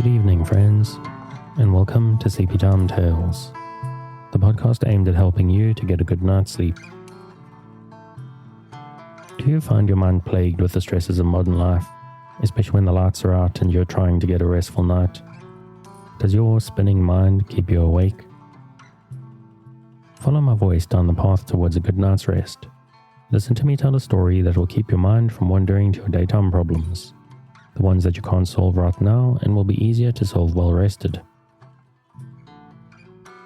Good evening, friends, and welcome to Sleepy Time Tales, the podcast aimed at helping you to get a good night's sleep. Do you find your mind plagued with the stresses of modern life, especially when the lights are out and you're trying to get a restful night? Does your spinning mind keep you awake? Follow my voice down the path towards a good night's rest. Listen to me tell a story that will keep your mind from wandering to your daytime problems, the ones that you can't solve right now and will be easier to solve well rested.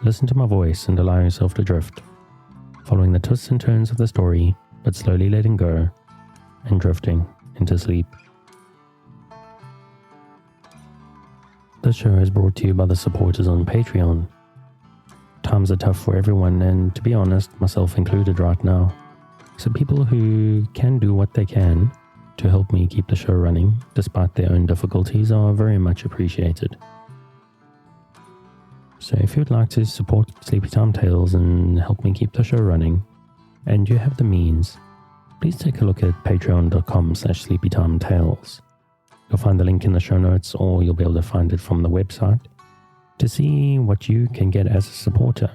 Listen to my voice and allow yourself to drift, following the twists and turns of the story, but slowly letting go and drifting into sleep. This show is brought to you by the supporters on Patreon. Times are tough for everyone, and to be honest, myself included right now. So people who can do what they can to help me keep the show running, despite their own difficulties, are very much appreciated. So if you'd like to support Sleepy Time Tales and help me keep the show running, and you have the means, please take a look at patreon.com/sleepytimetales. You'll find the link in the show notes, or you'll be able to find it from the website to see what you can get as a supporter.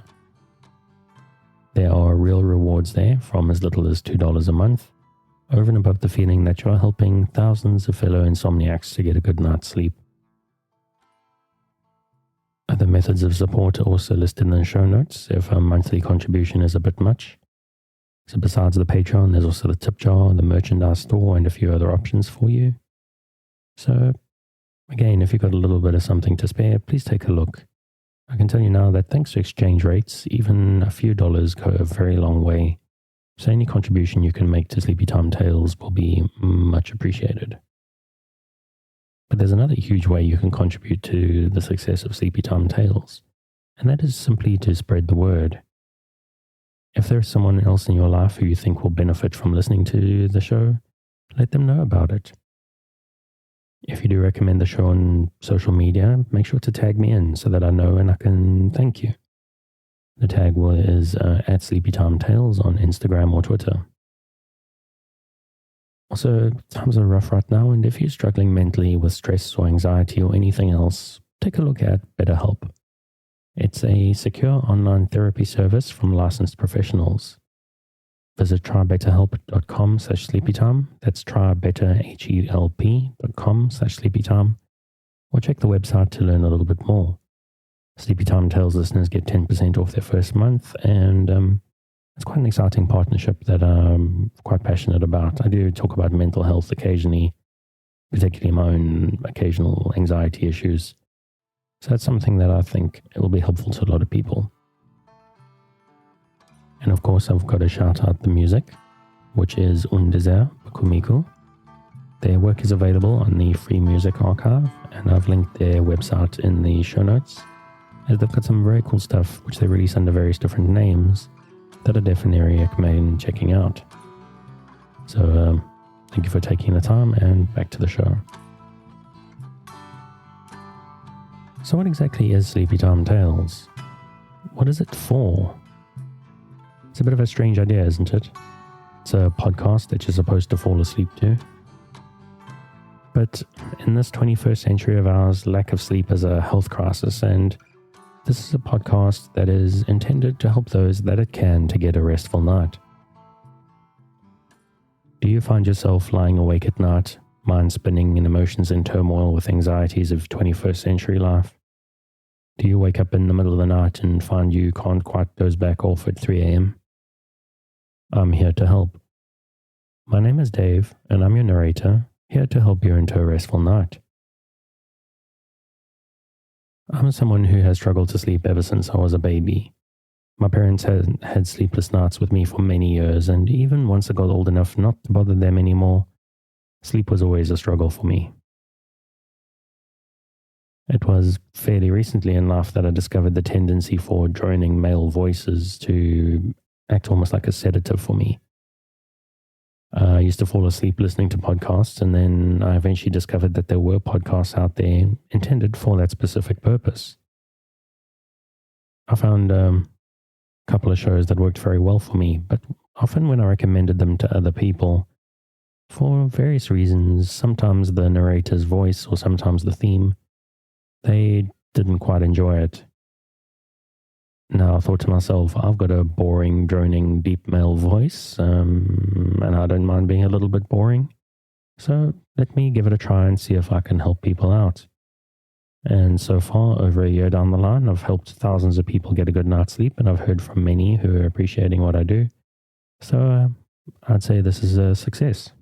There are real rewards there from as little as $2 a month, over and above the feeling that you are helping thousands of fellow insomniacs to get a good night's sleep. Other methods of support are also listed in the show notes if a monthly contribution is a bit much. So besides the Patreon, there's also the tip jar, the merchandise store, and a few other options for you. So again, if you've got a little bit of something to spare, please take a look. I can tell you now that thanks to exchange rates, even a few dollars go a very long way. So any contribution you can make to Sleepy Time Tales will be much appreciated. But there's another huge way you can contribute to the success of Sleepy Time Tales, and that is simply to spread the word. If there's someone else in your life who you think will benefit from listening to the show, let them know about it. If you do recommend the show on social media, make sure to tag me in so that I know and I can thank you. The tag is at Sleepy Time Tales on Instagram or Twitter. Also, times are rough right now, and if you're struggling mentally with stress or anxiety or anything else, take a look at BetterHelp. It's a secure online therapy service from licensed professionals. Visit trybetterhelp.com/sleepytime. That's trybetterhelp.com/sleepytime. Or check the website to learn a little bit more. Sleepy Time Tales listeners get 10% off their first month, and it's quite an exciting partnership that I'm quite passionate about. I do talk about mental health occasionally, particularly my own occasional anxiety issues. So that's something that I think it will be helpful to a lot of people. And of course, I've got to shout out the music, which is Undizer by Kumiko. Their work is available on the Free Music Archive, and I've linked their website in the show notes, as they've got some very cool stuff which they release under various different names that I definitely recommend checking out. So thank you for taking the time, and back to the show. So what exactly is Sleepy Time Tales? What is it for? It's a bit of a strange idea, isn't it? It's a podcast that you're supposed to fall asleep to. But in this 21st century of ours, lack of sleep is a health crisis, and this is a podcast that is intended to help those that it can to get a restful night. Do you find yourself lying awake at night, mind spinning and emotions in turmoil with anxieties of 21st century life? Do you wake up in the middle of the night and find you can't quite doze back off at 3 a.m.? I'm here to help. My name is Dave, and I'm your narrator, here to help you into a restful night. I'm someone who has struggled to sleep ever since I was a baby. My parents had sleepless nights with me for many years, and even once I got old enough not to bother them anymore, sleep was always a struggle for me. It was fairly recently in life that I discovered the tendency for droning male voices to act almost like a sedative for me. I used to fall asleep listening to podcasts, and then I eventually discovered that there were podcasts out there intended for that specific purpose. I found a couple of shows that worked very well for me, but often when I recommended them to other people, for various reasons, sometimes the narrator's voice or sometimes the theme they didn't quite enjoy it. Now I thought to myself, I've got a boring, droning, deep male voice, and I don't mind being a little bit boring. So let me give it a try and see if I can help people out. And so far, over a year down the line, I've helped thousands of people get a good night's sleep, and I've heard from many who are appreciating what I do. So I'd say this is a success.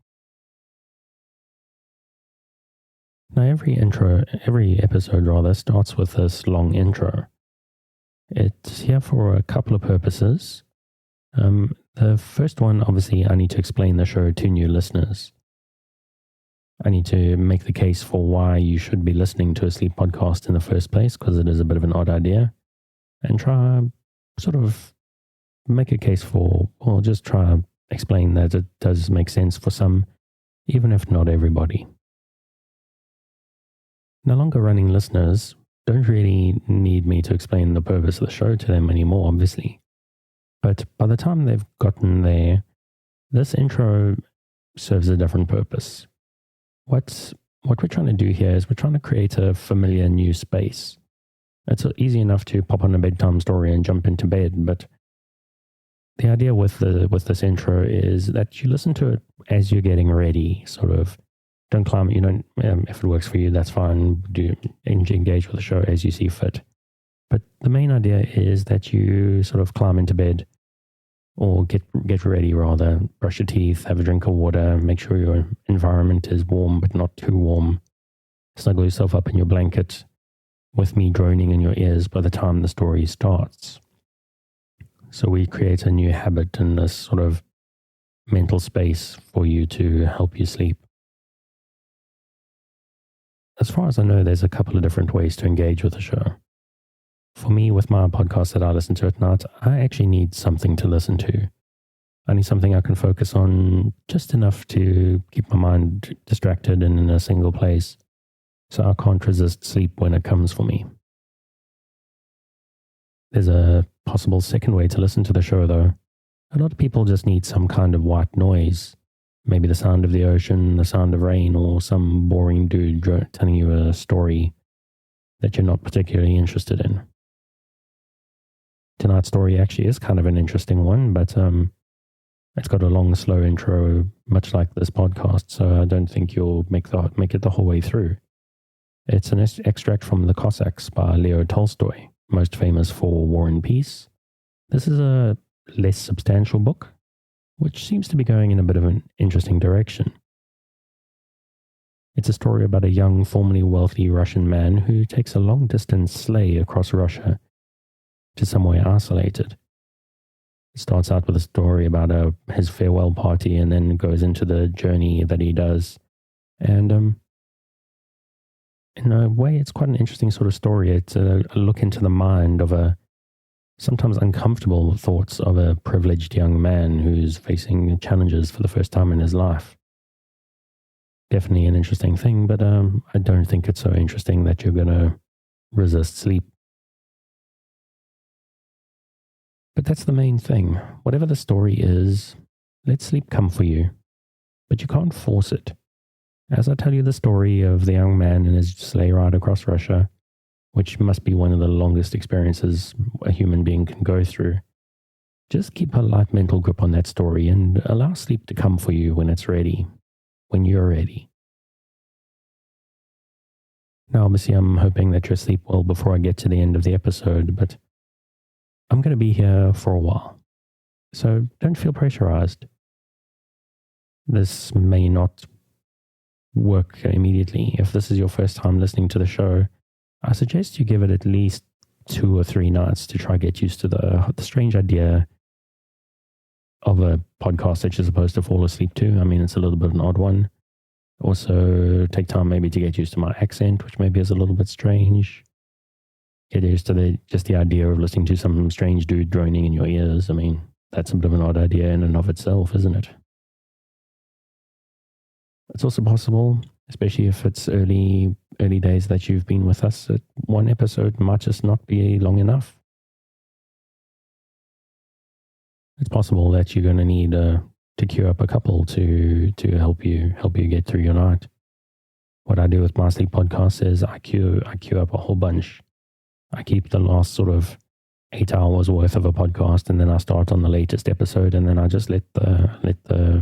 Now, every episode rather, starts with this long intro. It's here for a couple of purposes. The first one, obviously, I need to explain the show to new listeners. I need to make the case for why you should be listening to a sleep podcast in the first place, because it is a bit of an odd idea, and try sort of make a case for, or just try explain that it does make sense for some, even if not everybody. Now, longer running listeners don't really need me to explain the purpose of the show to them anymore, obviously. But by the time they've gotten there, this intro serves a different purpose. What we're trying to do here is we're trying to create a familiar new space. It's easy enough to pop on a bedtime story and jump into bed, but the idea with this intro is that you listen to it as you're getting ready. Sort of, don't climb. You don't. If it works for you, that's fine. Do engage with the show as you see fit. But the main idea is that you sort of climb into bed, or get ready rather. Brush your teeth, have a drink of water, make sure your environment is warm but not too warm. Snuggle yourself up in your blanket with me droning in your ears by the time the story starts. So we create a new habit in this sort of mental space for you to help you sleep. As far as I know, there's a couple of different ways to engage with the show. For me, with my podcast that I listen to at night, I actually need something to listen to. I need something I can focus on just enough to keep my mind distracted and in a single place, so I can't resist sleep when it comes for me. There's a possible second way to listen to the show, though. A lot of people just need some kind of white noise. Maybe the sound of the ocean, the sound of rain, or some boring dude telling you a story that you're not particularly interested in. Tonight's story actually is kind of an interesting one, but it's got a long, slow intro, much like this podcast, so I don't think you'll make it the whole way through. It's an extract from The Cossacks by Leo Tolstoy, most famous for War and Peace. This is a less substantial book, which seems to be going in a bit of an interesting direction. It's a story about a young, formerly wealthy Russian man who takes a long-distance sleigh across Russia to somewhere isolated. It starts out with a story about his farewell party, and then goes into the journey that he does. And in a way, it's quite an interesting sort of story. It's a look into the mind of sometimes uncomfortable thoughts of a privileged young man who's facing challenges for the first time in his life. Definitely an interesting thing, but I don't think it's so interesting that you're going to resist sleep. But that's the main thing. Whatever the story is, let sleep come for you. But you can't force it. As I tell you the story of the young man and his sleigh ride across Russia, which must be one of the longest experiences a human being can go through, just keep a light mental grip on that story and allow sleep to come for you when it's ready, when you're ready. Now, obviously, I'm hoping that you'll sleep well before I get to the end of the episode, but I'm going to be here for a while, so don't feel pressurized. This may not work immediately. If this is your first time listening to the show, I suggest you give it at least 2 or 3 nights to try get used to the strange idea of a podcast that you're supposed to fall asleep to. I mean, it's a little bit of an odd one. Also, take time maybe to get used to my accent, which maybe is a little bit strange. Get used to the idea of listening to some strange dude droning in your ears. I mean, that's a bit of an odd idea in and of itself, isn't it? It's also possible, especially if it's early days that you've been with us, that one episode might just not be long enough. It's possible that you're going to need to queue up a couple to help you get through your night. What I do with my sleep podcasts is I queue up a whole bunch. I keep the last sort of 8 hours worth of a podcast, and then I start on the latest episode, and then I just let the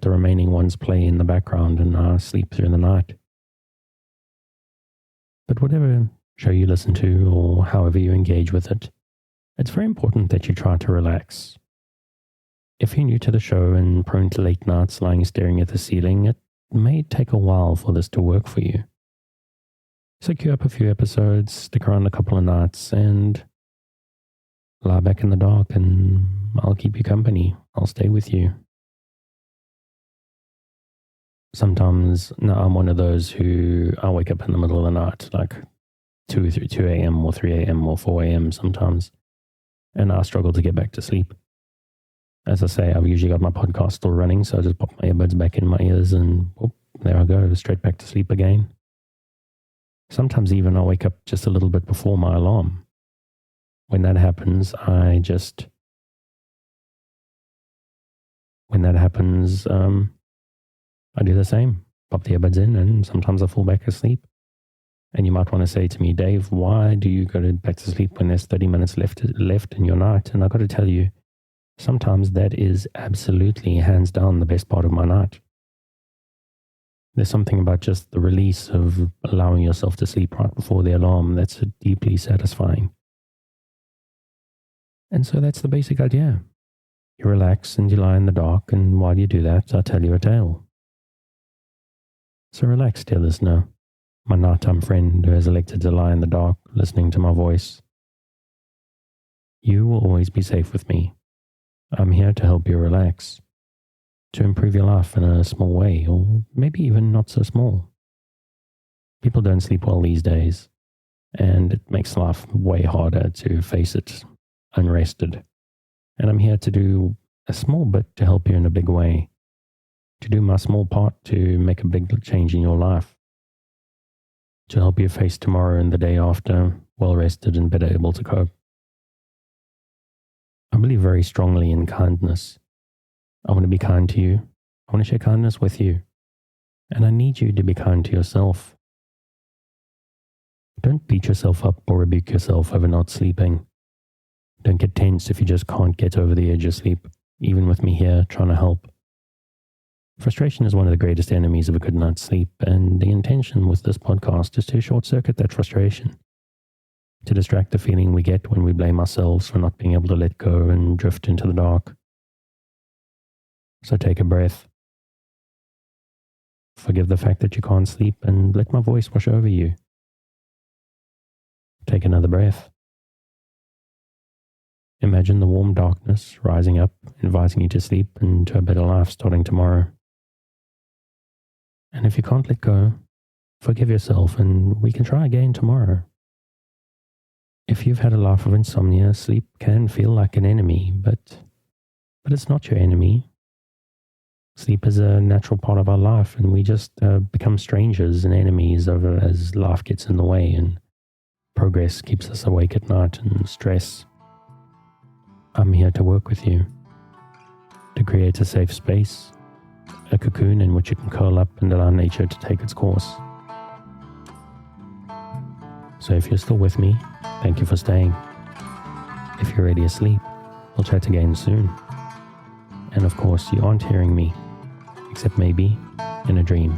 remaining ones play in the background, and I sleep through the night. But whatever show you listen to, or however you engage with it, it's very important that you try to relax. If you're new to the show and prone to late nights lying staring at the ceiling, it may take a while for this to work for you. So queue up a few episodes, stick around a couple of nights, and lie back in the dark, and I'll keep you company. I'll stay with you. Sometimes, now I'm one of those who I wake up in the middle of the night, like 2 a.m. or 3 a.m. or 4 a.m. sometimes, and I struggle to get back to sleep. As I say, I've usually got my podcast still running, so I just pop my earbuds back in my ears and whoop, there I go, straight back to sleep again. Sometimes even I wake up just a little bit before my alarm. When that happens, I do the same. Pop the earbuds in, and sometimes I fall back asleep. And you might want to say to me, Dave, why do you go back to sleep when there's 30 minutes left in your night? And I've got to tell you, sometimes that is absolutely, hands down, the best part of my night. There's something about just the release of allowing yourself to sleep right before the alarm that's deeply satisfying. And so that's the basic idea. You relax and you lie in the dark, and while you do that, I tell you a tale. So relax, dear listener, my nighttime friend who has elected to lie in the dark, listening to my voice. You will always be safe with me. I'm here to help you relax, to improve your life in a small way, or maybe even not so small. People don't sleep well these days, and it makes life way harder to face it unrested. And I'm here to do a small bit to help you in a big way, to do my small part to make a big change in your life, to help you face tomorrow and the day after well rested and better able to cope. I believe very strongly in kindness. I want to be kind to you. I want to share kindness with you. And I need you to be kind to yourself. Don't beat yourself up or rebuke yourself over not sleeping. Don't get tense if you just can't get over the edge of sleep, even with me here trying to help. Frustration is one of the greatest enemies of a good night's sleep, and the intention with this podcast is to short-circuit that frustration, to distract the feeling we get when we blame ourselves for not being able to let go and drift into the dark. So take a breath. Forgive the fact that you can't sleep and let my voice wash over you. Take another breath. Imagine the warm darkness rising up, inviting you to sleep and to a better life starting tomorrow. And if you can't let go, forgive yourself and we can try again tomorrow. If you've had a life of insomnia, sleep can feel like an enemy, but it's not your enemy. Sleep is a natural part of our life, and we just become strangers and enemies as life gets in the way and progress keeps us awake at night and stress. I'm here to work with you, to create a safe space, a cocoon in which you can curl up and allow nature to take its course. So if you're still with me, thank you for staying. If you're already asleep, we'll chat again soon. And of course, you aren't hearing me, except maybe in a dream.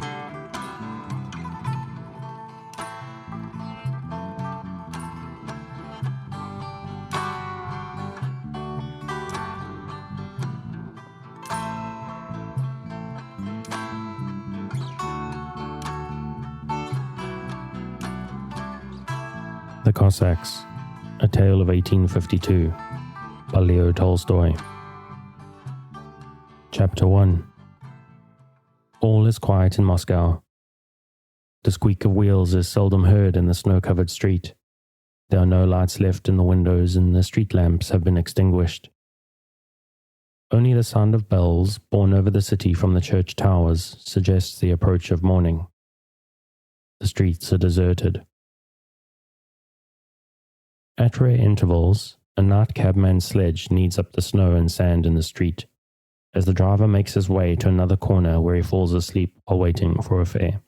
The Cossacks, a tale of 1852, by Leo Tolstoy. Chapter 1. All is quiet in Moscow. The squeak of wheels is seldom heard in the snow-covered street. There are no lights left in the windows, and the street lamps have been extinguished. Only the sound of bells borne over the city from the church towers suggests the approach of morning. The streets are deserted. At rare intervals, a night cabman's sledge kneads up the snow and sand in the street, as the driver makes his way to another corner where he falls asleep while waiting for a fare.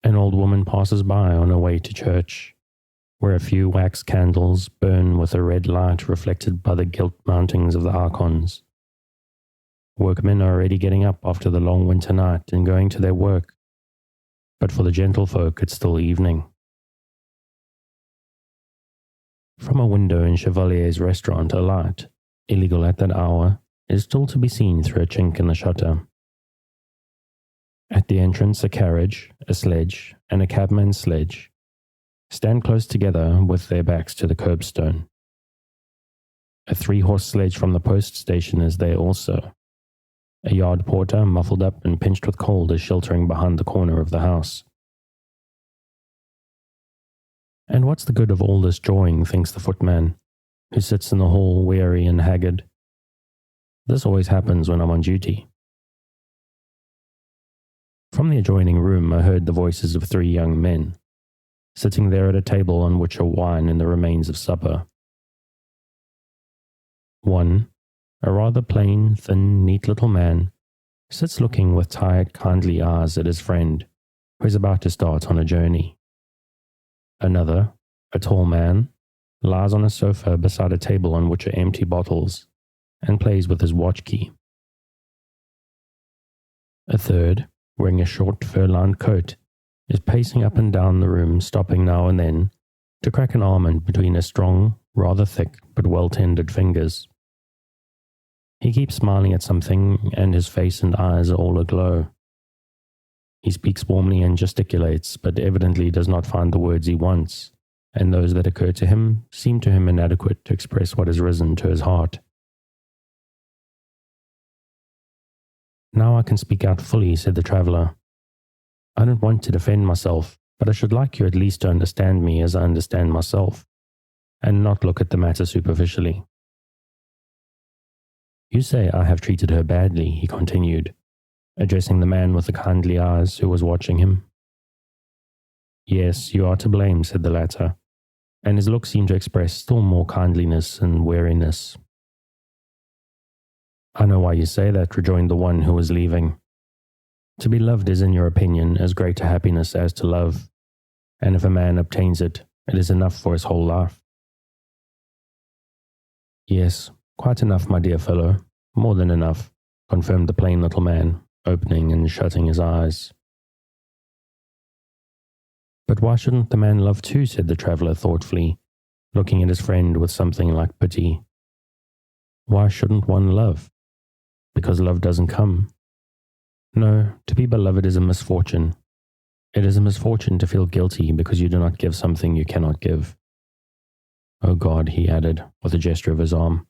An old woman passes by on her way to church, where a few wax candles burn with a red light reflected by the gilt mountings of the archons. Workmen are already getting up after the long winter night and going to their work, but for the gentlefolk it's still evening. From a window in Chevalier's restaurant, a light, illegal at that hour, is still to be seen through a chink in the shutter. At the entrance, a carriage, a sledge, and a cabman's sledge stand close together with their backs to the curbstone. A 3-horse sledge from the post station is there also. A yard porter, muffled up and pinched with cold, is sheltering behind the corner of the house. And what's the good of all this drawing, thinks the footman, who sits in the hall weary and haggard. This always happens when I'm on duty. From the adjoining room I heard the voices of 3 young men, sitting there at a table on which are wine and the remains of supper. One, a rather plain, thin, neat little man, sits looking with tired, kindly eyes at his friend, who is about to start on a journey. Another, a tall man, lies on a sofa beside a table on which are empty bottles, and plays with his watch key. A third, wearing a short fur-lined coat, is pacing up and down the room, stopping now and then to crack an almond between his strong, rather thick but well-tended fingers. He keeps smiling at something, and his face and eyes are all aglow. He speaks warmly and gesticulates, but evidently does not find the words he wants, and those that occur to him seem to him inadequate to express what has risen to his heart. Now I can speak out fully, said the traveller. I don't want to defend myself, but I should like you at least to understand me as I understand myself, and not look at the matter superficially. You say I have treated her badly, he continued, addressing the man with the kindly eyes who was watching him. Yes, you are to blame, said the latter, and his look seemed to express still more kindliness and weariness. I know why you say that, rejoined the one who was leaving. To be loved is, in your opinion, as great a happiness as to love, and if a man obtains it, it is enough for his whole life. Yes, quite enough, my dear fellow, more than enough, confirmed the plain little man, opening and shutting his eyes. But why shouldn't the man love too, said the traveller thoughtfully, looking at his friend with something like pity. Why shouldn't one love? Because love doesn't come. No, to be beloved is a misfortune. It is a misfortune to feel guilty because you do not give something you cannot give. Oh God, he added, with a gesture of his arm.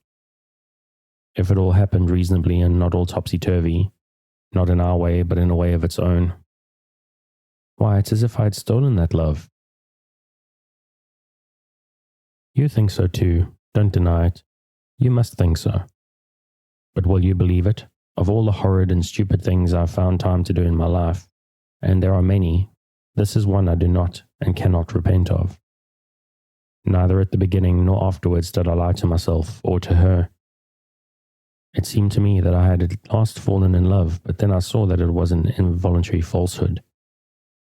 If it all happened reasonably and not all topsy-turvy, not in our way but in a way of its own, why, it's as if I had stolen that love. You think so too, don't deny it. You must think so. But will you believe it? Of all the horrid and stupid things I've found time to do in my life, and there are many, this is one I do not and cannot repent of. Neither at the beginning nor afterwards did I lie to myself or to her. It seemed to me that I had at last fallen in love, but then I saw that it was an involuntary falsehood,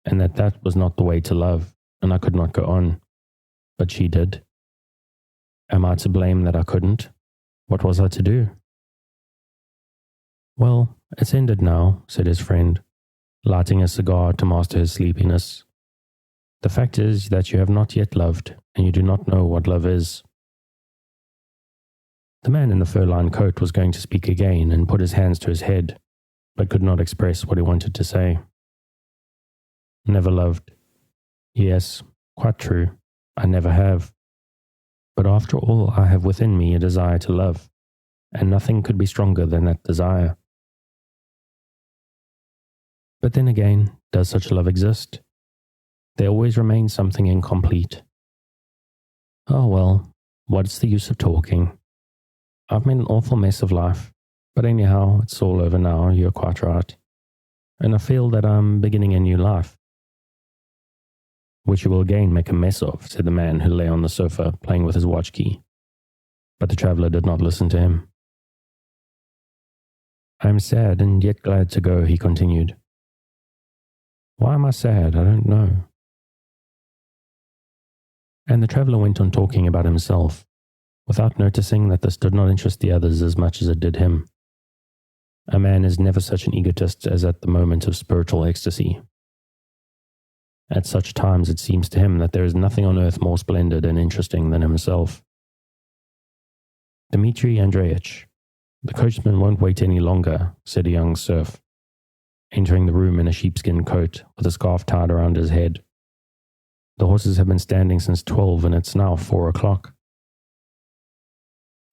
and that was not the way to love, and I could not go on. But she did. Am I to blame that I couldn't? What was I to do? Well, it's ended now, said his friend, lighting a cigar to master his sleepiness. The fact is that you have not yet loved, and you do not know what love is. The man in the fur-lined coat was going to speak again and put his hands to his head, but could not express what he wanted to say. Never loved. Yes, quite true. I never have. But after all, I have within me a desire to love, and nothing could be stronger than that desire. But then again, does such love exist? There always remains something incomplete. Oh well, what's the use of talking? I've made an awful mess of life, but anyhow, it's all over now, you're quite right. And I feel that I'm beginning a new life. Which you will again make a mess of, said the man who lay on the sofa playing with his watch key. But the traveller did not listen to him. I'm sad and yet glad to go, he continued. Why am I sad? I don't know. And the traveller went on talking about himself, without noticing that this did not interest the others as much as it did him. A man is never such an egotist as at the moment of spiritual ecstasy. At such times it seems to him that there is nothing on earth more splendid and interesting than himself. Dmitri Andreevich, the coachman won't wait any longer, said a young serf, entering the room in a sheepskin coat with a scarf tied around his head. The horses have been standing since 12 and it's now 4 o'clock.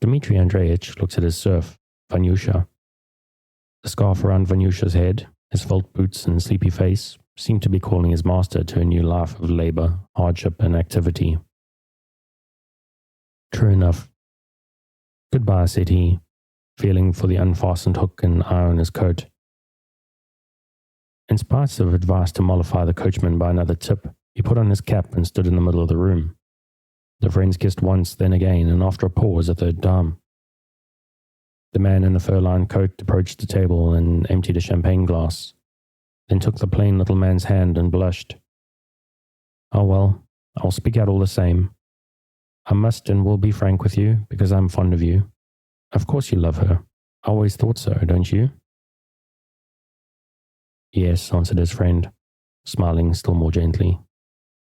Dmitri Andreevich looked at his serf, Vanyusha. The scarf around Vanyusha's head, his felt boots and sleepy face, seemed to be calling his master to a new life of labor, hardship, and activity. True enough. Goodbye, said he, feeling for the unfastened hook and eye on his coat. In spite of advice to mollify the coachman by another tip, he put on his cap and stood in the middle of the room. The friends kissed once, then again, and after a pause, a third time. The man in the fur-lined coat approached the table and emptied a champagne glass, then took the plain little man's hand and blushed. Oh well, I'll speak out all the same. I must and will be frank with you, because I'm fond of you. Of course you love her. I always thought so, don't you? Yes, answered his friend, smiling still more gently.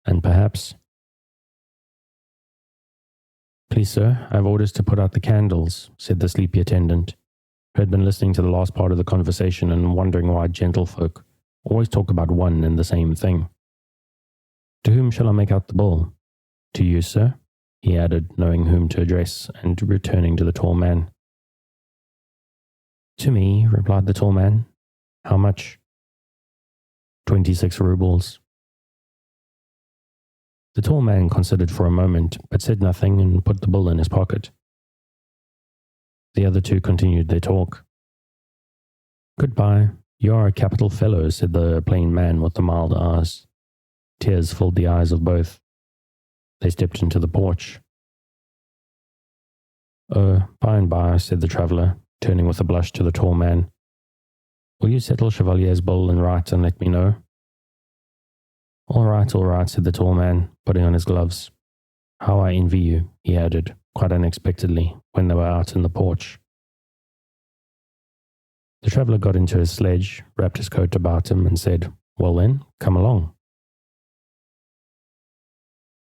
And perhaps... Please, sir, I have orders to put out the candles, said the sleepy attendant, who had been listening to the last part of the conversation and wondering why gentlefolk always talk about one and the same thing. To whom shall I make out the bill? To you, sir, he added, knowing whom to address, and returning to the tall man. To me, replied the tall man. How much? 26 rubles. The tall man considered for a moment, but said nothing and put the bill in his pocket. The other two continued their talk. Goodbye. You are a capital fellow, said the plain man with the mild eyes. Tears filled the eyes of both. They stepped into the porch. Oh, by and by, said the traveller, turning with a blush to the tall man. Will you settle Chevalier's bill and write and let me know? All right, said the tall man, putting on his gloves. How I envy you, he added, quite unexpectedly, when they were out in the porch. The traveller got into his sledge, wrapped his coat about him, and said, Well then, come along.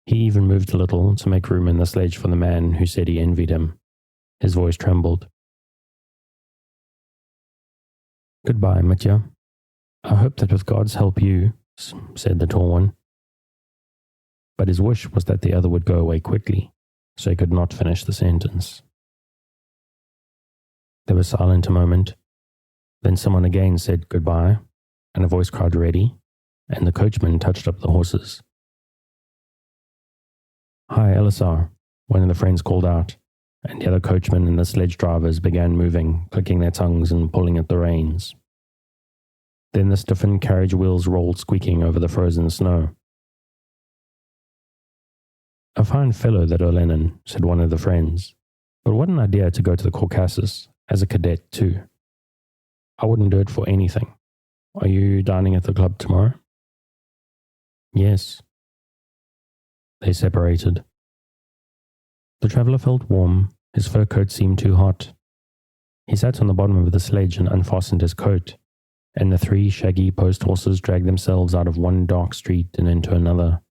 He even moved a little to make room in the sledge for the man who said he envied him. His voice trembled. Goodbye, Mitya. I hope that with God's help you, said the tall one. But his wish was that the other would go away quickly, so he could not finish the sentence. They were silent a moment. Then someone again said goodbye, and a voice cried ready, and the coachman touched up the horses. Hi, Elisar, one of the friends called out, and the other coachmen and the sledge drivers began moving, clicking their tongues and pulling at the reins. Then the stiffened carriage wheels rolled squeaking over the frozen snow. A fine fellow, that Olenin, said one of the friends, but what an idea to go to the Caucasus, as a cadet too. I wouldn't do it for anything. Are you dining at the club tomorrow? Yes. They separated. The traveller felt warm. His fur coat seemed too hot. He sat on the bottom of the sledge and unfastened his coat, and the 3 shaggy post horses dragged themselves out of one dark street and into another,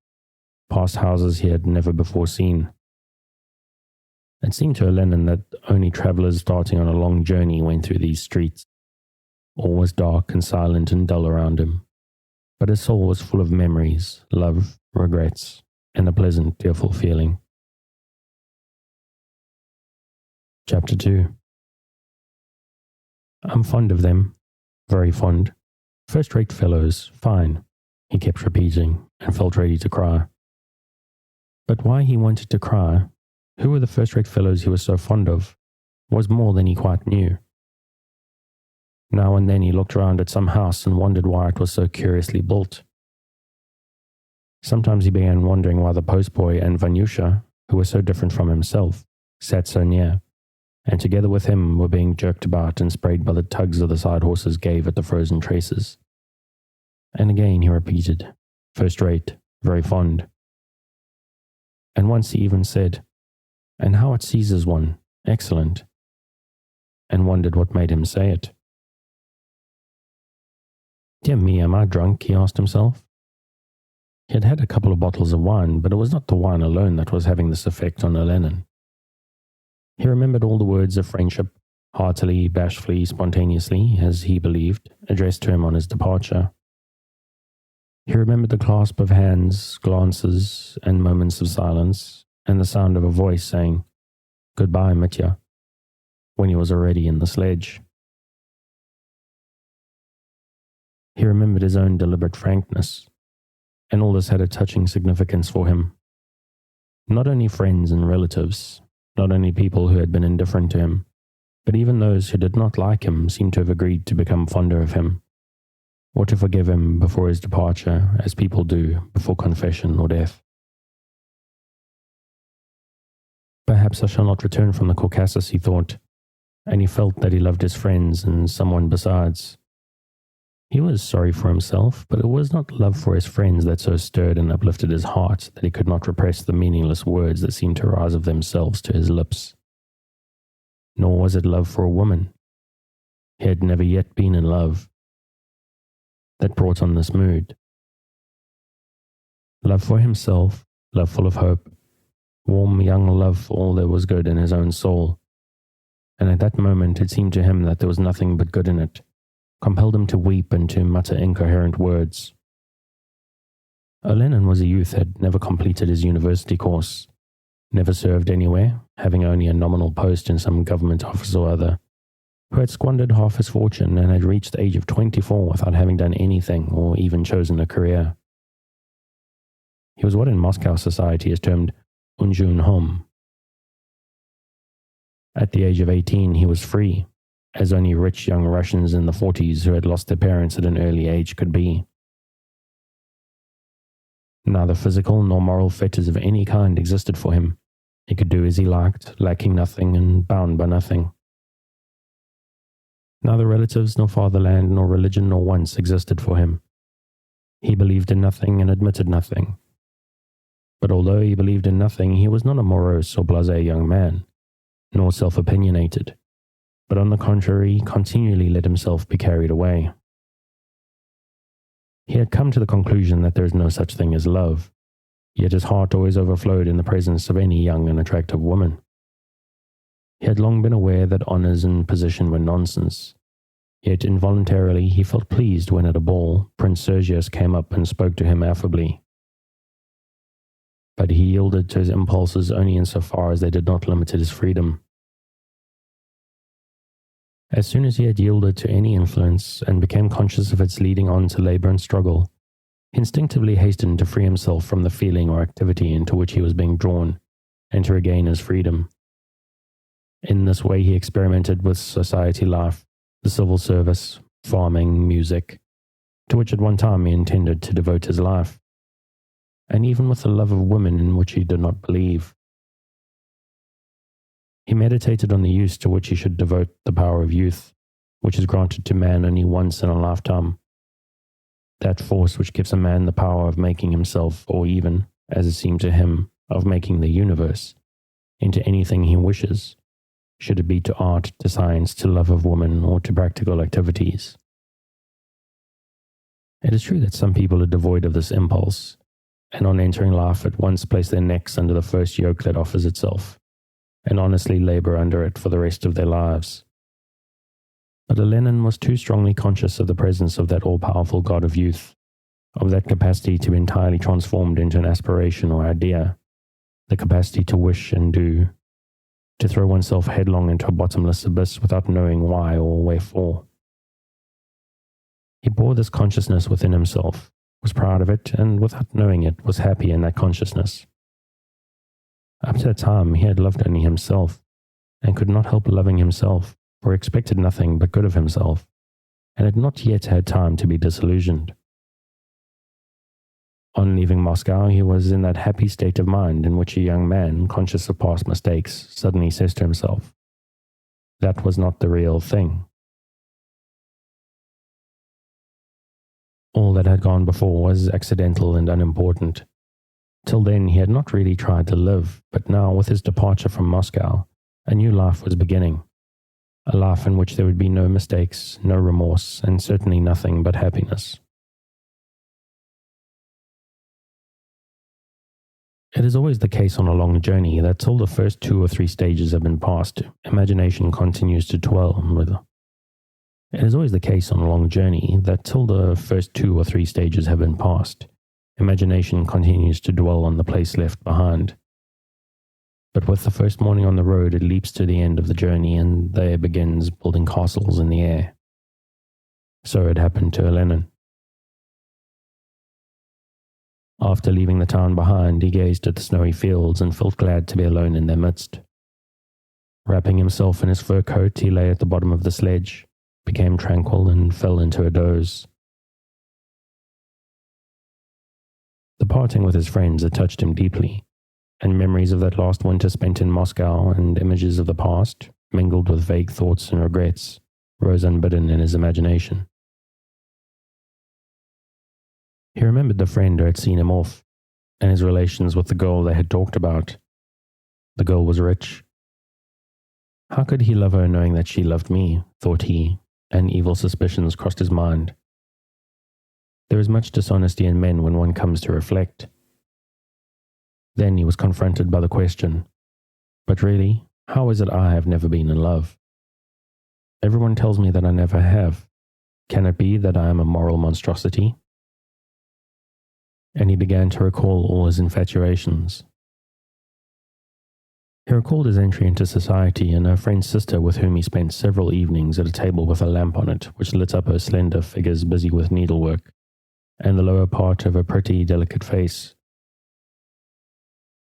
past houses he had never before seen. It seemed to Olenin that only travellers starting on a long journey went through these streets. All was dark and silent and dull around him, but his soul was full of memories, love, regrets, and a pleasant, tearful feeling. Chapter 2. I'm fond of them, very fond. First-rate fellows, fine, he kept repeating, and felt ready to cry. But why he wanted to cry, who were the first-rate fellows he was so fond of, was more than he quite knew. Now and then he looked round at some house and wondered why it was so curiously built. Sometimes he began wondering why the postboy and Vanyusha, who were so different from himself, sat so near. and together with him were being jerked about and sprayed by the tugs of the side horses gave at the frozen traces. And again he repeated, "First rate, very fond." And once he even said, "And how it seizes one, excellent," and wondered what made him say it. "Dear me, am I drunk?" he asked himself. He had had a couple of bottles of wine, but it was not the wine alone that was having this effect on Olenin. He remembered all the words of friendship, heartily, bashfully, spontaneously, as he believed, addressed to him on his departure. He remembered the clasp of hands, glances, and moments of silence, and the sound of a voice saying, "Goodbye, Mitya," when he was already in the sledge. He remembered his own deliberate frankness, and all this had a touching significance for him. Not only friends and relatives, not only people who had been indifferent to him, but even those who did not like him seemed to have agreed to become fonder of him, or to forgive him before his departure, as people do before confession or death. Perhaps I shall not return from the Caucasus, he thought, and he felt that he loved his friends and someone besides. He was sorry for himself, but it was not love for his friends that so stirred and uplifted his heart that he could not repress the meaningless words that seemed to rise of themselves to his lips. Nor was it love for a woman. He had never yet been in love. That brought on this mood. Love for himself, love full of hope, warm young love for all that was good in his own soul. And at that moment it seemed to him that there was nothing but good in it, compelled him to weep and to mutter incoherent words. Olenin was a youth, had never completed his university course, never served anywhere, having only a nominal post in some government office or other, who had squandered half his fortune and had reached the age of 24 without having done anything or even chosen a career. He was what in Moscow society is termed unjun hom. At the age of 18 he was free, as only rich young Russians in the 40s who had lost their parents at an early age could be. Neither physical nor moral fetters of any kind existed for him. He could do as he liked, lacking nothing and bound by nothing. Neither relatives nor fatherland nor religion nor wants existed for him. He believed in nothing and admitted nothing. But although he believed in nothing, he was not a morose or blasé young man, nor self-opinionated, but on the contrary, continually let himself be carried away. He had come to the conclusion that there is no such thing as love, yet his heart always overflowed in the presence of any young and attractive woman. He had long been aware that honors and position were nonsense, yet involuntarily he felt pleased when at a ball Prince Sergius came up and spoke to him affably. But he yielded to his impulses only insofar as they did not limit his freedom. As soon as he had yielded to any influence and became conscious of its leading on to labor and struggle, he instinctively hastened to free himself from the feeling or activity into which he was being drawn and to regain his freedom. In this way he experimented with society life, the civil service, farming, music, to which at one time he intended to devote his life, and even with the love of women in which he did not believe. He meditated on the use to which he should devote the power of youth, which is granted to man only once in a lifetime. That force which gives a man the power of making himself, or even, as it seemed to him, of making the universe, into anything he wishes, should it be to art, to science, to love of woman, or to practical activities. It is true that some people are devoid of this impulse, and on entering life at once place their necks under the first yoke that offers itself, and honestly labor under it for the rest of their lives. But Olenin was too strongly conscious of the presence of that all-powerful god of youth, of that capacity to be entirely transformed into an aspiration or idea, the capacity to wish and do, to throw oneself headlong into a bottomless abyss without knowing why or wherefore. He bore this consciousness within himself, was proud of it, and without knowing it, was happy in that consciousness. Up to that time, he had loved only himself, and could not help loving himself, or expected nothing but good of himself, and had not yet had time to be disillusioned. On leaving Moscow, he was in that happy state of mind in which a young man, conscious of past mistakes, suddenly says to himself, That was not the real thing. All that had gone before was accidental and unimportant. Till then he had not really tried to live, but now, with his departure from Moscow, a new life was beginning. A life in which there would be no mistakes, no remorse, and certainly nothing but happiness. It is always the case on a long journey that till the first 2 or 3 stages have been passed, imagination continues to dwell with. It is always the case on a long journey that till the first 2 or 3 stages have been passed, imagination continues to dwell on the place left behind. But with the first morning on the road, it leaps to the end of the journey and there begins building castles in the air. So it happened to Olenin. After leaving the town behind, he gazed at the snowy fields and felt glad to be alone in their midst. Wrapping himself in his fur coat, he lay at the bottom of the sledge, became tranquil, and fell into a doze. The parting with his friends had touched him deeply, and memories of that last winter spent in Moscow and images of the past, mingled with vague thoughts and regrets, rose unbidden in his imagination. He remembered the friend who had seen him off, and his relations with the girl they had talked about. The girl was rich. How could he love her knowing that she loved me, thought he, and evil suspicions crossed his mind. There is much dishonesty in men when one comes to reflect. Then he was confronted by the question, but really, how is it I have never been in love? Everyone tells me that I never have. Can it be that I am a moral monstrosity? And he began to recall all his infatuations. He recalled his entry into society and a friend's sister with whom he spent several evenings at a table with a lamp on it, which lit up her slender figures busy with needlework, and the lower part of her pretty, delicate face.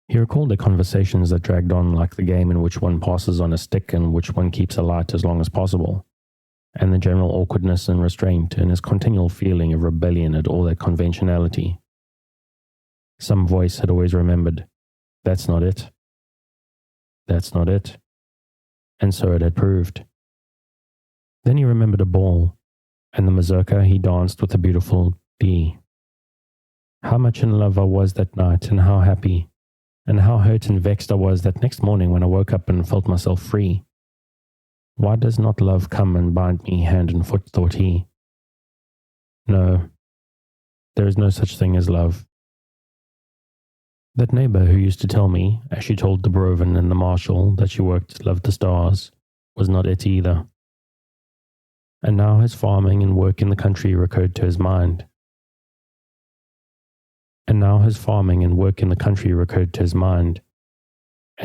He recalled their conversations that dragged on like the game in which one passes on a stick and which one keeps alight as long as possible, and the general awkwardness and restraint and his continual feeling of rebellion at all that conventionality. Some voice had always remembered, "That's not it. That's not it." And so it had proved. Then he remembered a ball, and the mazurka he danced with the beautiful D. How much in love I was that night, and how happy, and how hurt and vexed I was that next morning when I woke up and felt myself free. Why does not love come and bind me hand and foot, thought he. No, there is no such thing as love. That neighbor who used to tell me, as she told the Broven and the Marshal, that she loved the stars, was not it either. And now his farming and work in the country recurred to his mind. And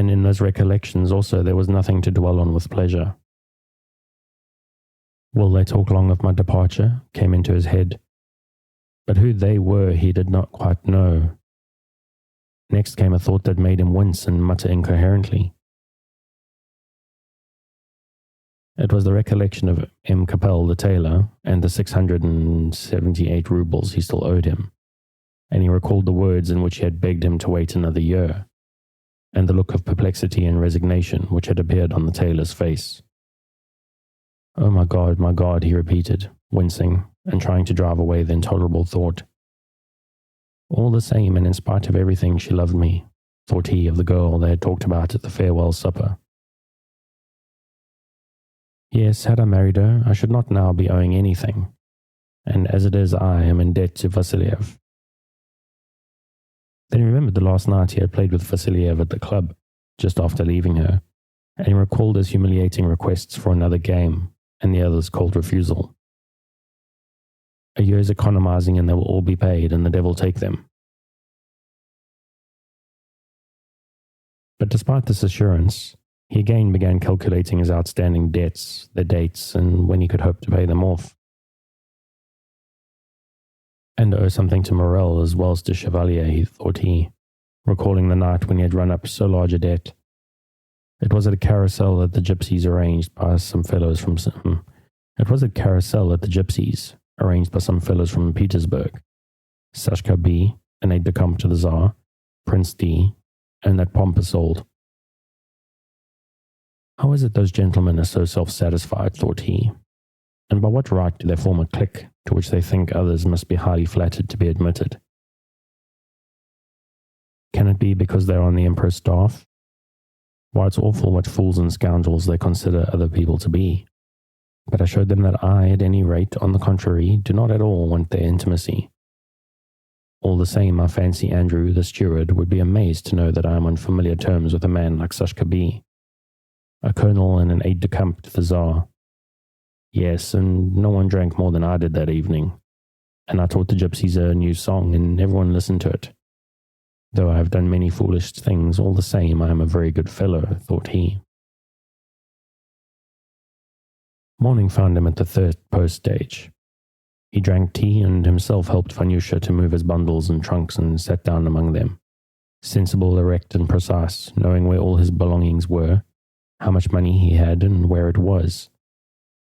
in those recollections also there was nothing to dwell on with pleasure. Will they talk long of my departure? Came into his head. But who they were he did not quite know. Next came a thought that made him wince and mutter incoherently. It was the recollection of M. Capel the tailor and the 678 rubles he still owed him, and he recalled the words in which he had begged him to wait another year, and the look of perplexity and resignation which had appeared on the tailor's face. "Oh, my God," he repeated, wincing and trying to drive away the intolerable thought. All the same, and in spite of everything, she loved me, thought he of the girl they had talked about at the farewell supper. Yes, had I married her, I should not now be owing anything, and as it is, I am in debt to Vassiliev. Then he remembered the last night he had played with Vassiliev at the club, just after leaving her, and he recalled his humiliating requests for another game, and the other's cold refusal. A year's economizing and they will all be paid, and the devil take them. But despite this assurance, he again began calculating his outstanding debts, their dates, and when he could hope to pay them off. And owe something to Morel as well as to Chevalier, thought he, recalling the night when he had run up so large a debt. It was at a carousel that the gypsies arranged by some fellows from Petersburg. Sashka B, an aide-de-camp to the Tsar, Prince D, and that pompous old. How is it those gentlemen are so self-satisfied, thought he, and by what right do they form a clique to which they think others must be highly flattered to be admitted? Can it be because they are on the Emperor's staff? Why, it's awful what fools and scoundrels they consider other people to be. But I showed them that I, at any rate, on the contrary, do not at all want their intimacy. All the same, I fancy Andrew, the steward, would be amazed to know that I am on familiar terms with a man like Sashka B, a colonel and an aide-de-camp to the Tsar. Yes, and no one drank more than I did that evening, and I taught the gypsies a new song, and everyone listened to it. Though I have done many foolish things, all the same I am a very good fellow, thought he. Morning found him at the third post stage. He drank tea and himself helped Vanyusha to move his bundles and trunks and sat down among them, sensible, erect, and precise, knowing where all his belongings were, how much money he had, and where it was,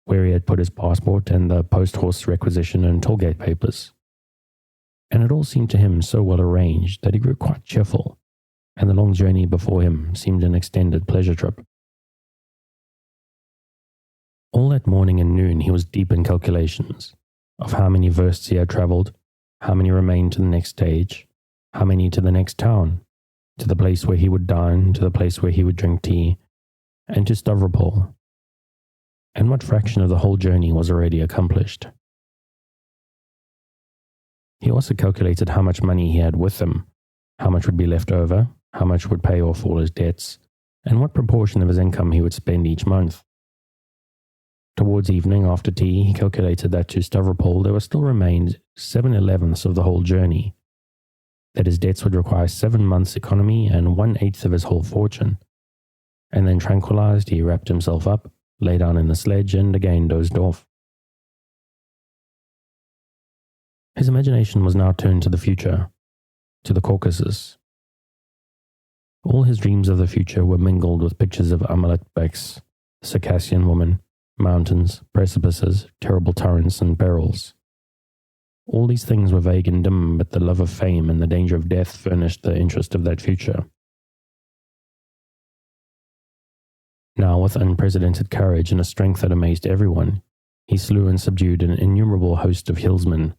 where he had put his passport and the post-horse requisition and tollgate papers. And it all seemed to him so well arranged that he grew quite cheerful, and the long journey before him seemed an extended pleasure trip. All that morning and noon he was deep in calculations of how many versts he had travelled, how many remained to the next stage, how many to the next town, to the place where he would dine, to the place where he would drink tea, and to Stavropol, and what fraction of the whole journey was already accomplished. He also calculated how much money he had with him, how much would be left over, how much would pay off all his debts, and what proportion of his income he would spend each month. Towards evening, after tea, he calculated that to Stavropol there still remained 7/11ths of the whole journey, that his debts would require 7 months' economy and 1/8 of his whole fortune, and then tranquilized, he wrapped himself up, lay down in the sledge, and again dozed off. His imagination was now turned to the future, to the Caucasus. All his dreams of the future were mingled with pictures of Amalet Beks, the Circassian woman, mountains, precipices, terrible torrents, and perils. All these things were vague and dim, but the love of fame and the danger of death furnished the interest of that future. Now, with unprecedented courage and a strength that amazed everyone, he slew and subdued an innumerable host of hillsmen.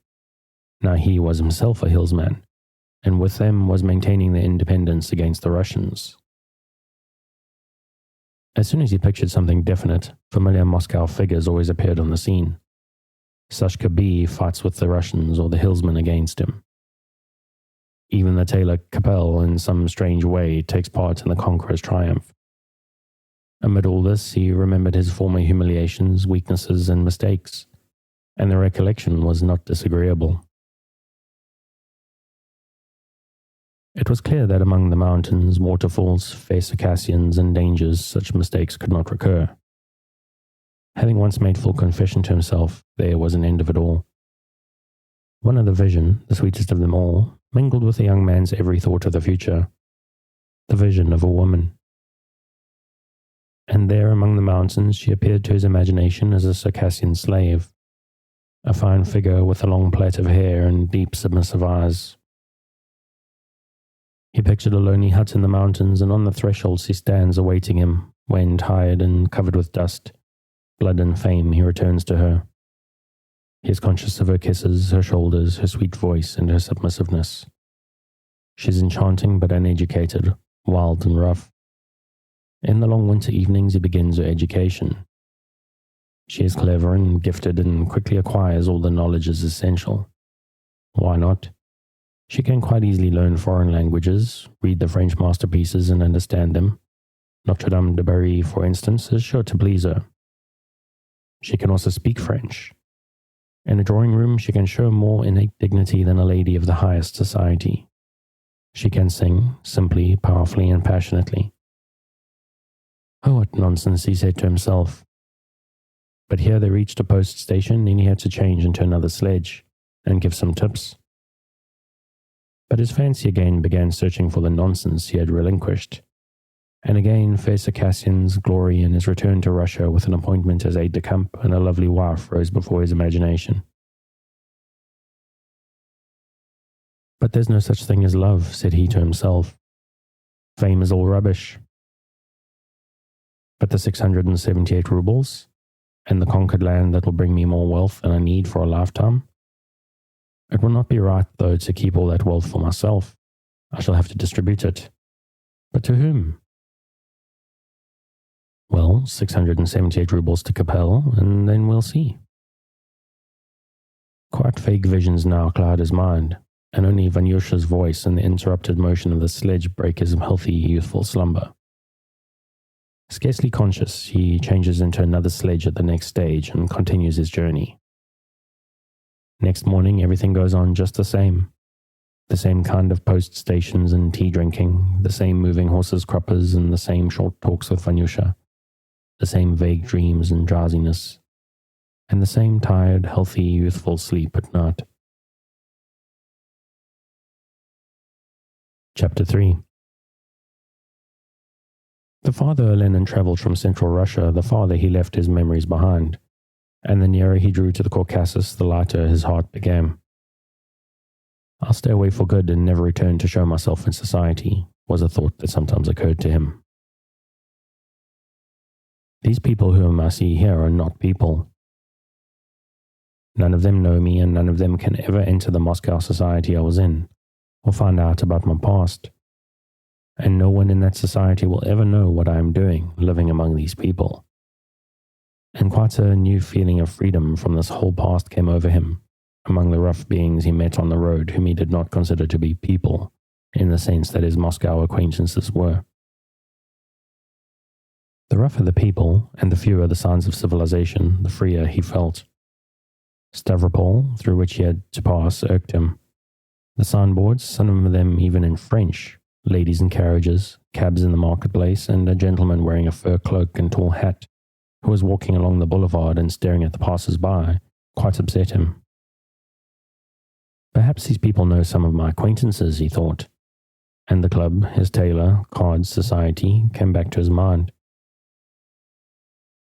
Now he was himself a hillsman, and with them was maintaining their independence against the Russians. As soon as he pictured something definite, familiar Moscow figures always appeared on the scene. Sashka B fights with the Russians or the hillsmen against him. Even the tailor Capel, in some strange way, takes part in the conqueror's triumph. Amid all this, he remembered his former humiliations, weaknesses, and mistakes, and the recollection was not disagreeable. It was clear that among the mountains, waterfalls, fair Circassians, and dangers, such mistakes could not recur. Having once made full confession to himself, there was an end of it all. One other vision, the sweetest of them all, mingled with the young man's every thought of the future, the vision of a woman. And there among the mountains she appeared to his imagination as a Circassian slave, a fine figure with a long plait of hair and deep submissive eyes. He pictured a lonely hut in the mountains, and on the threshold she stands awaiting him, when, tired and covered with dust, blood and fame, he returns to her. He is conscious of her kisses, her shoulders, her sweet voice, and her submissiveness. She is enchanting but uneducated, wild and rough. In the long winter evenings he begins her education. She is clever and gifted and quickly acquires all the knowledges essential. Why not? She can quite easily learn foreign languages, read the French masterpieces and understand them. Notre Dame de Paris, for instance, is sure to please her. She can also speak French. In a drawing room she can show more innate dignity than a lady of the highest society. She can sing, simply, powerfully, and passionately. Oh, what nonsense, he said to himself. But here they reached a post station, and he had to change into another sledge and give some tips. But his fancy again began searching for the nonsense he had relinquished, and again fair Circassians, glory, and his return to Russia with an appointment as aide-de-camp and a lovely wife rose before his imagination. But there's no such thing as love, said he to himself. Fame is all rubbish. But the 678 rubles, and the conquered land that will bring me more wealth than I need for a lifetime? It will not be right, though, to keep all that wealth for myself. I shall have to distribute it. But to whom? Well, 678 rubles to Capel, and then we'll see. Quite vague visions now cloud his mind, and only Vanyusha's voice and the interrupted motion of the sledge break his healthy, youthful slumber. Scarcely conscious, he changes into another sledge at the next stage and continues his journey. Next morning, everything goes on just the same. The same kind of post stations and tea drinking, the same moving horses croppers and the same short talks with Vanyusha, the same vague dreams and drowsiness, and the same tired, healthy, youthful sleep at night. Chapter 3. The farther Lenin travelled from central Russia, the farther he left his memories behind, and the nearer he drew to the Caucasus, the lighter his heart became. I'll stay away for good and never return to show myself in society, was a thought that sometimes occurred to him. These people whom I see here are not people. None of them know me, and none of them can ever enter the Moscow society I was in, or find out about my past. And no one in that society will ever know what I am doing, living among these people. And quite a new feeling of freedom from this whole past came over him, among the rough beings he met on the road whom he did not consider to be people, in the sense that his Moscow acquaintances were. The rougher the people, and the fewer the signs of civilization, the freer he felt. Stavropol, through which he had to pass, irked him. The signboards, some of them even in French, ladies in carriages, cabs in the marketplace, and a gentleman wearing a fur cloak and tall hat, who was walking along the boulevard and staring at the passers-by, quite upset him. Perhaps these people know some of my acquaintances, he thought, and the club, his tailor, cards, society, came back to his mind.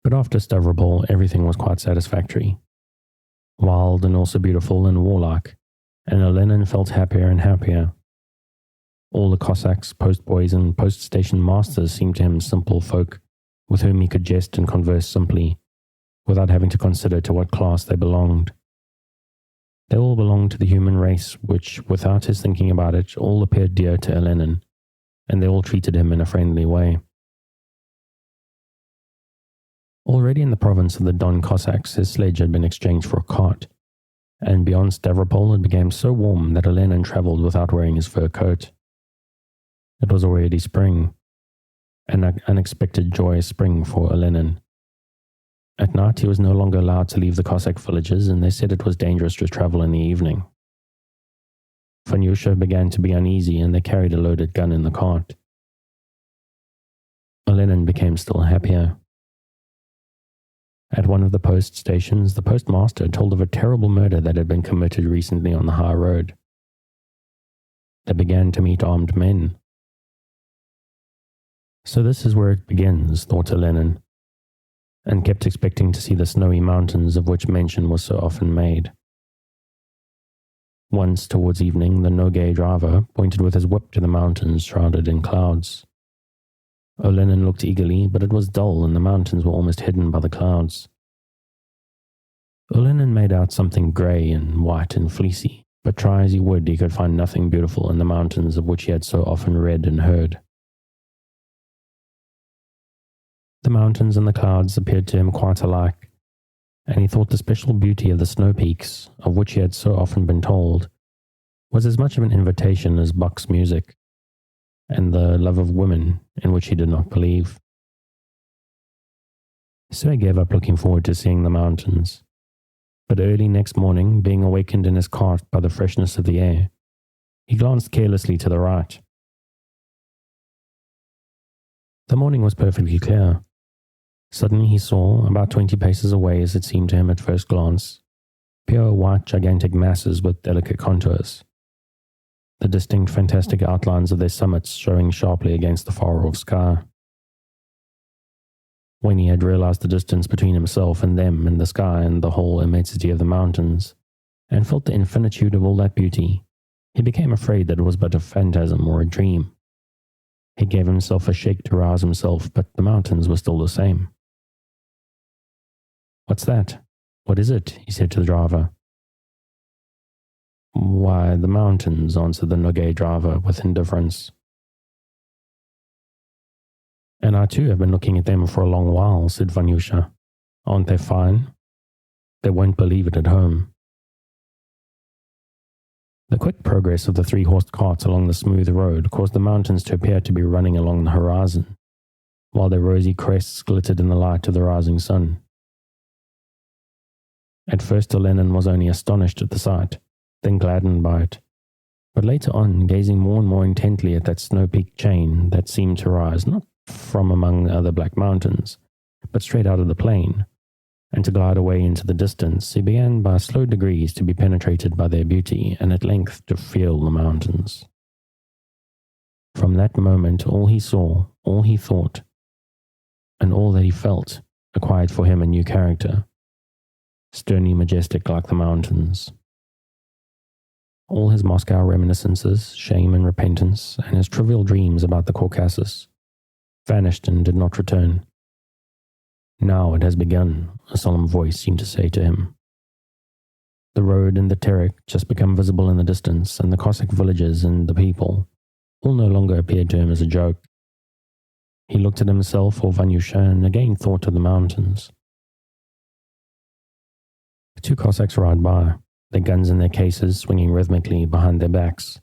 But after Stavropol, everything was quite satisfactory. Wild and also beautiful and warlike, and Lenin felt happier and happier. All the Cossacks, postboys, and post-station masters seemed to him simple folk, with whom he could jest and converse simply, without having to consider to what class they belonged. They all belonged to the human race, which, without his thinking about it, all appeared dear to Lenin, and they all treated him in a friendly way. Already in the province of the Don Cossacks, his sledge had been exchanged for a cart, and beyond Stavropol it became so warm that Lenin travelled without wearing his fur coat. It was already spring, an unexpected joyous spring for Lenin. At night he was no longer allowed to leave the Cossack villages, and they said it was dangerous to travel in the evening. Vanyusha began to be uneasy, and they carried a loaded gun in the cart. Lenin became still happier. At one of the post stations, the postmaster told of a terrible murder that had been committed recently on the high road. They began to meet armed men. So this is where it begins, thought Lenin, and kept expecting to see the snowy mountains of which mention was so often made. Once, towards evening, the Nogay driver pointed with his whip to the mountains shrouded in clouds. Lenin looked eagerly, but it was dull and the mountains were almost hidden by the clouds. Lenin made out something grey and white and fleecy, but try as he would, he could find nothing beautiful in the mountains of which he had so often read and heard. The mountains and the clouds appeared to him quite alike, and he thought the special beauty of the snow peaks, of which he had so often been told, was as much of an invitation as Bach's music, and the love of women in which he did not believe. So he gave up looking forward to seeing the mountains. But early next morning, being awakened in his cart by the freshness of the air, he glanced carelessly to the right. The morning was perfectly clear. Suddenly he saw, about 20 paces away as it seemed to him at first glance, pure white gigantic masses with delicate contours, the distinct fantastic outlines of their summits showing sharply against the far-off sky. When he had realized the distance between himself and them and the sky and the whole immensity of the mountains, and felt the infinitude of all that beauty, he became afraid that it was but a phantasm or a dream. He gave himself a shake to rouse himself, but the mountains were still the same. "What's that? What is it?" he said to the driver. "Why, the mountains," answered the Nogay driver with indifference. "And I too have been looking at them for a long while," said Vanyusha. "Aren't they fine? They won't believe it at home." The quick progress of the 3-horsed carts along the smooth road caused the mountains to appear to be running along the horizon, while their rosy crests glittered in the light of the rising sun. At first Olenin was only astonished at the sight, then gladdened by it, but later on, gazing more and more intently at that snow-peaked chain that seemed to rise not from among other black mountains, but straight out of the plain, and to glide away into the distance, he began by slow degrees to be penetrated by their beauty, and at length to feel the mountains. From that moment, all he saw, all he thought, and all that he felt acquired for him a new character, sternly majestic like the mountains. All his Moscow reminiscences, shame and repentance, and his trivial dreams about the Caucasus vanished and did not return. "Now it has begun," a solemn voice seemed to say to him. The road and the Terek just become visible in the distance, and the Cossack villages and the people all no longer appeared to him as a joke. He looked at himself or Vanyusha and again thought of the mountains. The 2 Cossacks ride by, their guns in their cases swinging rhythmically behind their backs,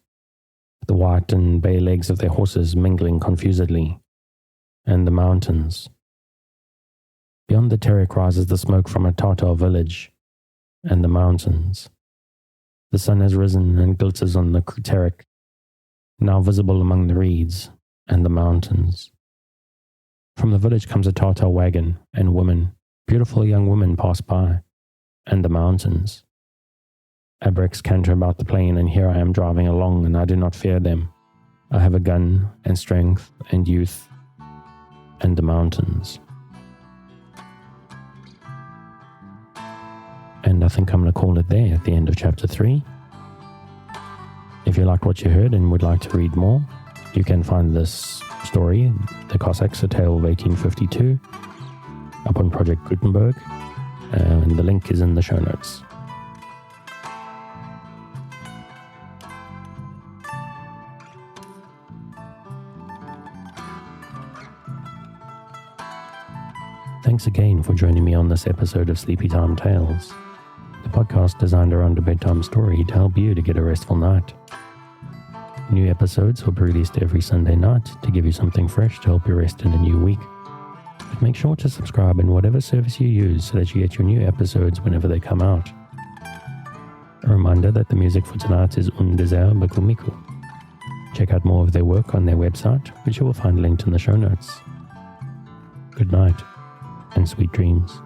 the white and bay legs of their horses mingling confusedly, and the mountains. Beyond the Terek rises the smoke from a Tatar village, and the mountains. The sun has risen and glitters on the Terek, now visible among the reeds, and the mountains. From the village comes a Tatar wagon, and women, beautiful young women, pass by, and the mountains. Abreks canter about the plain, and here I am driving along, and I do not fear them. I have a gun, and strength, and youth, and the mountains. And I think I'm going to call it there at the end of chapter 3. If you liked what you heard and would like to read more, you can find this story, The Cossacks, A Tale of 1852, up on Project Gutenberg, and the link is in the show notes. Thanks again for joining me on this episode of Sleepy Time Tales, the podcast designed around a bedtime story to help you to get a restful night. New episodes will be released every Sunday night to give you something fresh to help you rest in a new week. But make sure to subscribe in whatever service you use so that you get your new episodes whenever they come out. A reminder that the music for tonight is Un Desire Bakumiku. Check out more of their work on their website, which you will find linked in the show notes. Good night, and sweet dreams.